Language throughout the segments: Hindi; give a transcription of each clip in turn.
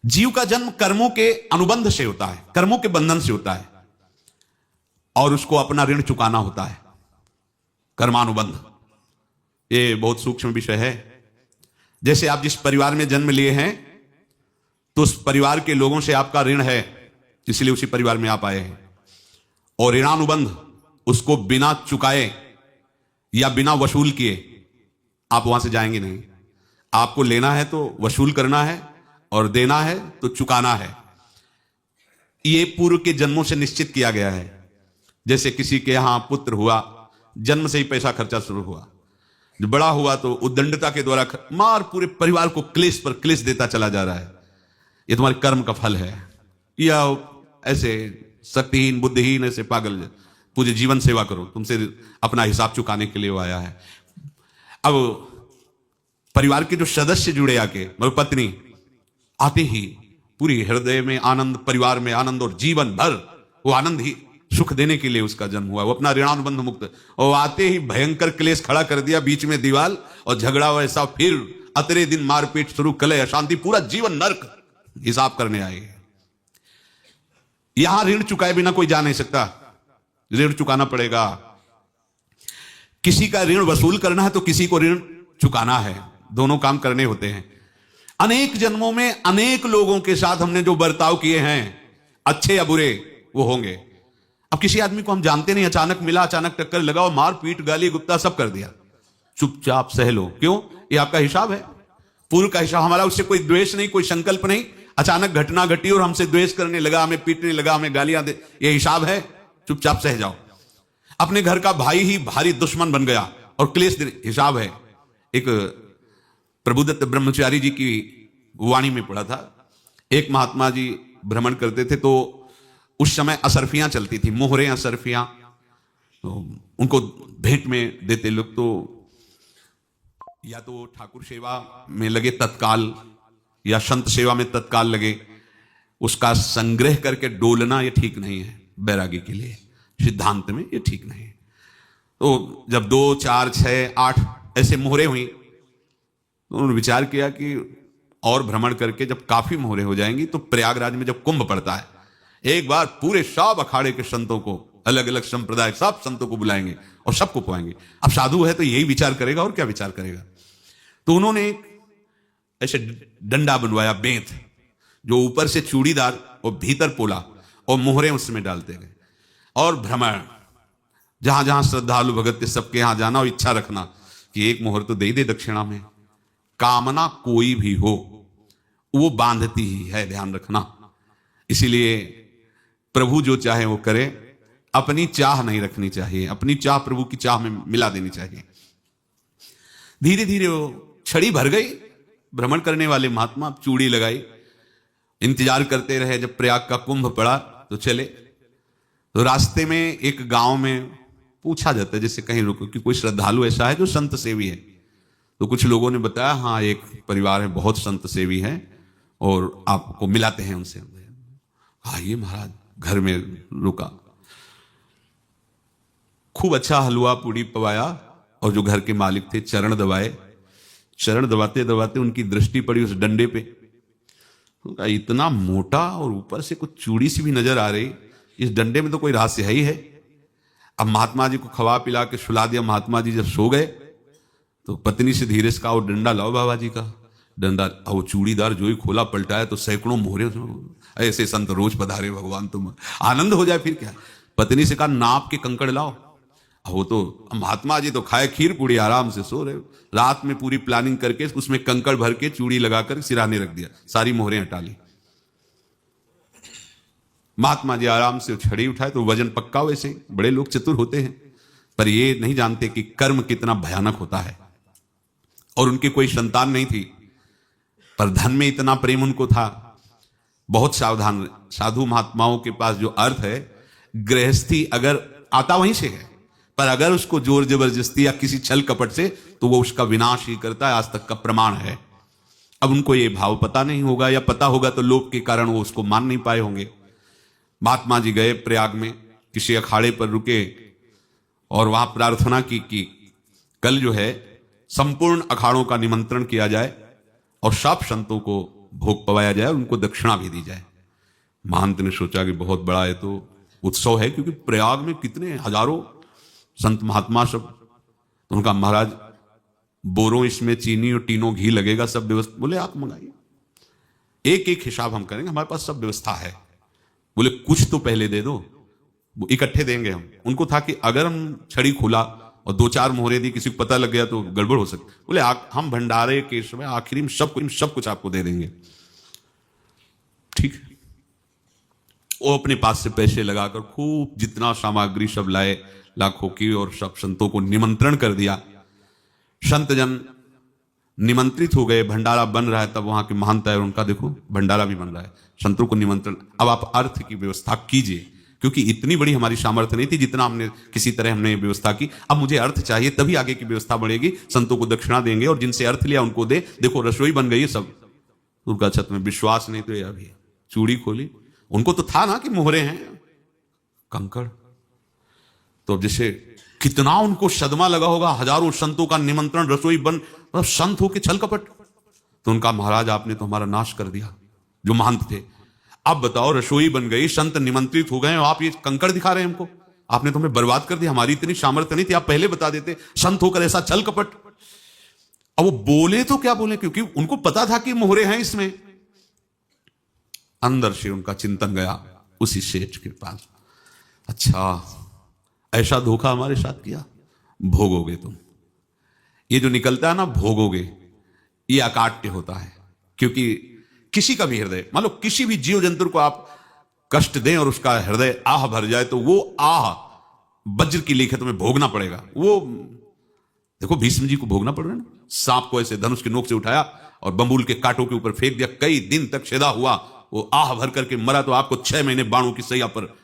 जीव का जन्म कर्मों के अनुबंध से होता है, कर्मों के बंधन से होता है, और उसको अपना ऋण चुकाना होता है। कर्मानुबंध ये बहुत सूक्ष्म विषय है। जैसे आप जिस परिवार में जन्म लिए हैं तो उस परिवार के लोगों से आपका ऋण है, इसलिए उसी परिवार में आप आए हैं। और ऋणानुबंध उसको बिना चुकाए या बिना वसूल किए आप वहां से जाएंगे नहीं। आपको लेना है तो वसूल करना है और देना है तो चुकाना है। ये पूर्व के जन्मों से निश्चित किया गया है। जैसे किसी के यहां पुत्र हुआ, जन्म से ही पैसा खर्चा शुरू हुआ, जो बड़ा हुआ तो उद्दंडता के द्वारा मार पूरे परिवार को क्लेश पर क्लेश देता चला जा रहा है। ये तुम्हारे कर्म का फल है। या ऐसे शक्तिहीन बुद्धिहीन ऐसे पागल पूरे जीवन सेवा करो, तुमसे अपना हिसाब चुकाने के लिए वो आया है। अब परिवार के जो सदस्य जुड़े आके, मतलब पत्नी आते ही पूरी हृदय में आनंद, परिवार में आनंद, और जीवन भर वो आनंद ही सुख देने के लिए उसका जन्म हुआ। वो अपना ऋणानुबंध मुक्त, और आते ही भयंकर क्लेश खड़ा कर दिया बीच में दीवाल, और झगड़ा वैसा, फिर अतरे दिन मारपीट शुरू, कलह अशांति, पूरा जीवन नर्क हिसाब करने आए। यहां ऋण चुकाए बिना कोई जा नहीं सकता, ऋण चुकाना पड़ेगा। किसी का ऋण वसूल करना है तो किसी को ऋण चुकाना है, दोनों काम करने होते हैं। अनेक जन्मों में अनेक लोगों के साथ हमने जो बर्ताव किए हैं, अच्छे या बुरे, वो होंगे। अब किसी आदमी को हम जानते नहीं, अचानक मिला, अचानक टक्कर लगा और मार पीट गाली गुप्ता सब कर दिया, चुपचाप सह लो। क्यों? ये आपका हिसाब है, पूर्व का हिसाब। हमारा उससे कोई द्वेष नहीं, कोई संकल्प नहीं। अचानक घटना घटी और हमसे द्वेष करने लगा, हमें पीटने लगा, हमें गालियां दे, ये हिसाब है, चुपचाप सह जाओ। अपने घर का भाई ही भारी दुश्मन बन गया और क्लेश, हिसाब है। एक प्रभुदत्त ब्रह्मचारी जी की वाणी में पढ़ा था, एक महात्मा जी भ्रमण करते थे तो उस समय असरफियां चलती थी, मोहरे असरफियां, तो उनको भेंट में देते लोग। तो या तो ठाकुर सेवा में लगे तत्काल, या संत सेवा में तत्काल लगे, उसका संग्रह करके डोलना ये ठीक नहीं है बैरागी के लिए, सिद्धांत में ये ठीक नहीं है। तो जब 2, 4, 6, 8 ऐसे मोहरे हुई तो उन्होंने विचार किया कि और भ्रमण करके जब काफी मोहरे हो जाएंगी तो प्रयागराज में जब कुंभ पड़ता है, एक बार पूरे सब अखाड़े के संतों को, अलग अलग संप्रदाय सब संतों को बुलाएंगे और सबको पुआएंगे। अब साधु है तो यही विचार करेगा, और क्या विचार करेगा। तो उन्होंने ऐसे डंडा बनवाया, बेंत, जो ऊपर से चूड़ीदार और भीतर पोला, और मोहरे उसमें डालते गए। और भ्रमण, जहां जहां श्रद्धालु भगत थे सबके यहां जाना और इच्छा रखना कि एक मोहर तो दे दे दक्षिणा में। कामना कोई भी हो वो बांधती ही है, ध्यान रखना। इसीलिए प्रभु जो चाहे वो करे, अपनी चाह नहीं रखनी चाहिए, अपनी चाह प्रभु की चाह में मिला देनी चाहिए। धीरे धीरे वो छड़ी भर गई। भ्रमण करने वाले महात्मा चूड़ी लगाई, इंतजार करते रहे। जब प्रयाग का कुंभ पड़ा तो चले। तो रास्ते में एक गांव में पूछा जाता है, जैसे कहीं रुको कि कोई श्रद्धालु ऐसा है जो संत सेवी है। तो कुछ लोगों ने बताया, हाँ एक परिवार है बहुत संत सेवी है और आपको मिलाते हैं उनसे। आइए महाराज, घर में रुका, खूब अच्छा हलवा पूड़ी पवाया, और जो घर के मालिक थे चरण दबाए। चरण दबाते दबाते उनकी दृष्टि पड़ी उस डंडे पे, इतना मोटा और ऊपर से कुछ चूड़ी सी भी नजर आ रही, इस डंडे में तो कोई रहस्य है ही है। अब महात्मा जी को खवा पिला के सुला दिया। महात्मा जी जब सो गए तो पत्नी से धीरे से कहा, वो डंडा लाओ बाबा जी का डंडा। वो चूड़ीदार जो ही खोला पलटाया तो सैकड़ों मोहरे। ऐसे संत रोज पधारे भगवान, तुम आनंद हो जाए फिर क्या। पत्नी से कहा, नाप के कंकड़ लाओ। वो तो महात्मा जी तो खाए खीर पूड़ी, आराम से सो रहे। रात में पूरी प्लानिंग करके उसमें कंकड़ भर के चूड़ी लगाकर सिराने रख दिया, सारी मोहरें हटा ली। महात्मा जी आराम से छड़ी उठाए तो वजन पक्का। वैसे बड़े लोग चतुर होते हैं, पर ये नहीं जानते कि कर्म कितना भयानक होता है। और उनकी कोई संतान नहीं थी, पर धन में इतना प्रेम उनको था। बहुत सावधान साधु महात्माओं के पास जो अर्थ है, गृहस्थी अगर आता वहीं से है, पर अगर उसको जोर जबरदस्ती या किसी छल कपट से, तो वो उसका विनाश ही करता है। आज तक का प्रमाण है। अब उनको ये भाव पता नहीं होगा, या पता होगा तो लोभ के कारण वो उसको मान नहीं पाए होंगे। महात्मा जी गए प्रयाग में, किसी अखाड़े पर रुके और वहां प्रार्थना की कि कल जो है संपूर्ण अखाड़ों का निमंत्रण किया जाए और सब संतों को भोग पवाया जाए, उनको दक्षिणा भी दी जाए। महंत ने सोचा कि बहुत बड़ा है तो उत्सव है, क्योंकि प्रयाग में कितने हजारों संत महात्मा सब। तो उनका महाराज बोरों इसमें चीनी और टीनों घी लगेगा, सब व्यवस्था। बोले आप मंगाइए, एक एक हिसाब हम करेंगे, हमारे पास सब व्यवस्था है। बोले कुछ तो पहले दे दो, वो इकट्ठे देंगे हम। उनको था कि अगर हम छड़ी खुला और 2-4 मोहरे दी, किसी को पता लग गया तो गड़बड़ हो सकती। बोले हम भंडारे के समय आखिरी में सब कुछ आपको दे देंगे। ठीक है, वो अपने पास से पैसे लगाकर खूब जितना सामग्री सब लाए, लाखों की, और सब संतों को निमंत्रण कर दिया। संत जन निमंत्रित हो गए, भंडारा बन रहा है। तब वहां के महंत है, उनका देखो भंडारा भी बन रहा है, संतों को निमंत्रण। अब आप अर्थ की व्यवस्था कीजिए, क्योंकि इतनी बड़ी हमारी सामर्थ्य नहीं थी जितना हमने किसी तरह हमने व्यवस्था की। अब मुझे अर्थ चाहिए, तभी आगे की व्यवस्था बढ़ेगी। संतों को दक्षिणा देंगे और जिनसे अर्थ लिया उनको दे। देखो रसोई बन गई है सब। उनका छत में विश्वास नहीं तो अभी चूड़ी खोली। उनको तो था ना कि मोहरे हैं कंकड़। तो जैसे कितना उनको सदमा लगा होगा, हजारों संतों का निमंत्रण, रसोई बन, मतलब संत हो के छल कपट। तो उनका महाराज आपने तो हमारा नाश कर दिया, जो महंत थे। अब बताओ रसोई बन गई, संत निमंत्रित हो गए, आप ये कंकड़ दिखा रहे हैं हमको। आपने तो हमें बर्बाद कर दिया, हमारी इतनी सामर्थ्य नहीं थी, आप पहले बता देते। संत होकर ऐसा छल कपट। अब वो बोले तो क्या बोले, क्योंकि उनको पता था कि मोहरे हैं इसमें। अंदर से उनका चिंतन गया उसी सेठ के पास, अच्छा ऐसा धोखा हमारे साथ किया, भोगोगे तुम। ये जो निकलता है ना भोगोगे, ये अकाट्य होता है। क्योंकि किसी का भी हृदय, मान लो किसी भी जीव जंतु को आप कष्ट दें और उसका हृदय आह भर जाए, तो वो आह वज्र की लेखे तुम्हें भोगना पड़ेगा। वो देखो भीष्म जी को भोगना पड़ रहा है ना। सांप को ऐसे धनुष की नोक से उठाया और बंबूल के कांटों के ऊपर फेंक दिया, कई दिन तक छेदा हुआ, वो आह भर करके मरा। तो आपको 6 महीने बाणों की सैया पर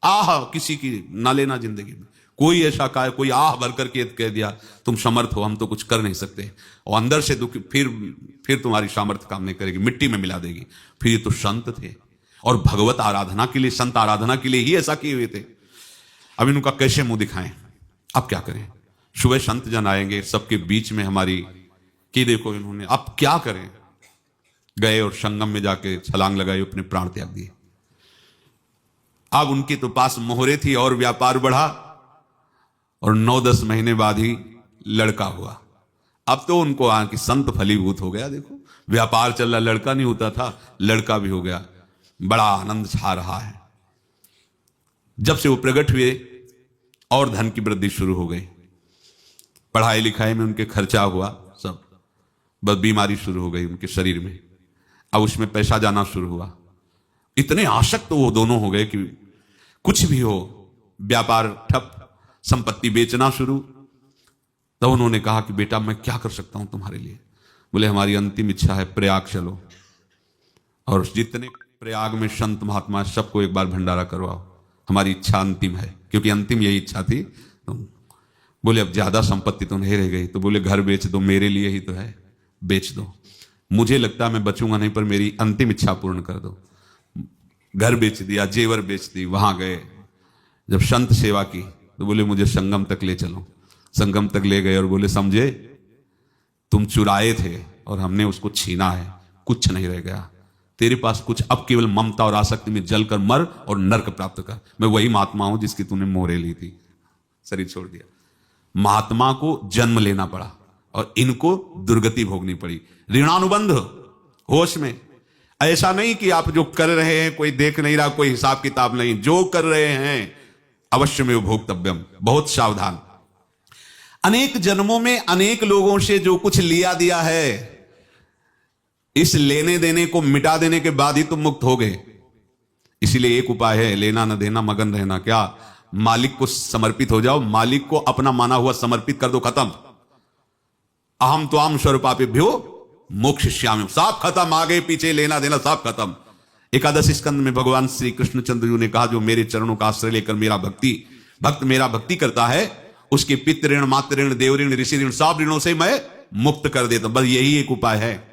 आह किसी की ना लेना जिंदगी में। कोई ऐसा कहा, कोई आह भर करके कह दिया तुम समर्थ हो, हम तो कुछ कर नहीं सकते, और अंदर से दुख, फिर तुम्हारी सामर्थ्य काम नहीं करेगी, मिट्टी में मिला देगी। फिर ये तो संत थे और भगवत आराधना के लिए, संत आराधना के लिए ही ऐसा किए हुए थे। अब इनका कैसे मुंह दिखाएं, अब क्या करें। सुबह संत जन आएंगे, सबके बीच में हमारी कि देखो इन्होंने, अब क्या करें। गए और संगम में जाके छलांग लगाई, अपने प्राण त्याग दिए। अब उनके तो पास मोहरे थी और व्यापार बढ़ा, और 9-10 महीने बाद ही लड़का हुआ। अब तो उनको कि संत फलीभूत हो गया। देखो व्यापार चल रहा, लड़का नहीं होता था, लड़का भी हो गया। बड़ा आनंद छा रहा है। जब से वो प्रकट हुए और धन की वृद्धि शुरू हो गई, पढ़ाई लिखाई में उनके खर्चा हुआ सब, बस बीमारी शुरू हो गई उनके शरीर में। अब उसमें पैसा जाना शुरू हुआ। इतने आसक्त तो वो दोनों हो गए कि कुछ भी हो, व्यापार ठप, संपत्ति बेचना शुरू। तब उन्होंने कहा कि बेटा मैं क्या कर सकता हूं तुम्हारे लिए। बोले हमारी अंतिम इच्छा है, प्रयाग चलो और जितने प्रयाग में संत महात्मा सबको एक बार भंडारा करवाओ, हमारी इच्छा अंतिम है। क्योंकि अंतिम यही इच्छा थी। तो बोले अब ज्यादा संपत्ति तो नहीं रह गई। तो बोले घर बेच दो, मेरे लिए ही तो है, बेच दो। मुझे लगता है मैं बचूंगा नहीं, पर मेरी अंतिम इच्छा पूर्ण कर दो। घर बेच दिया, जेवर बेच दी। वहां गए, जब संत सेवा की तो बोले मुझे संगम तक ले चलो। संगम तक ले गए और बोले समझे तुम चुराए थे और हमने उसको छीना है, कुछ नहीं रह गया तेरे पास कुछ, अब केवल ममता और आसक्ति में जलकर मर और नरक प्राप्त कर। मैं वही महात्मा हूं जिसकी तूने मोहरे ली थी, शरीर छोड़ दिया। महात्मा को जन्म लेना पड़ा और इनको दुर्गति भोगनी पड़ी। ऋणानुबंध होश में, ऐसा नहीं कि आप जो कर रहे हैं कोई देख नहीं रहा, कोई हिसाब किताब नहीं, जो कर रहे हैं अवश्य में भोक्तव्यम। बहुत सावधान। अनेक जन्मों में अनेक लोगों से जो कुछ लिया दिया है, इस लेने देने को मिटा देने के बाद ही तुम मुक्त हो गए। इसीलिए एक उपाय है, लेना न देना मगन रहना। क्या? मालिक को समर्पित हो जाओ, मालिक को अपना माना हुआ समर्पित कर दो, खत्म। अहम त्वाम स्वरूपापेभ्यो मोक्षयिष्यामि, सब खत्म, आगे पीछे लेना देना सब खत्म। एकादश स्कंद में भगवान श्री कृष्णचंद्र जी ने कहा जो मेरे चरणों का आश्रय लेकर भक्त मेरा भक्ति करता है, उसके पितृ ऋण, मातृ ऋण, देव ऋण, ऋषि ऋण, सब ऋणों से मैं मुक्त कर देता हूं। बस यही एक उपाय है।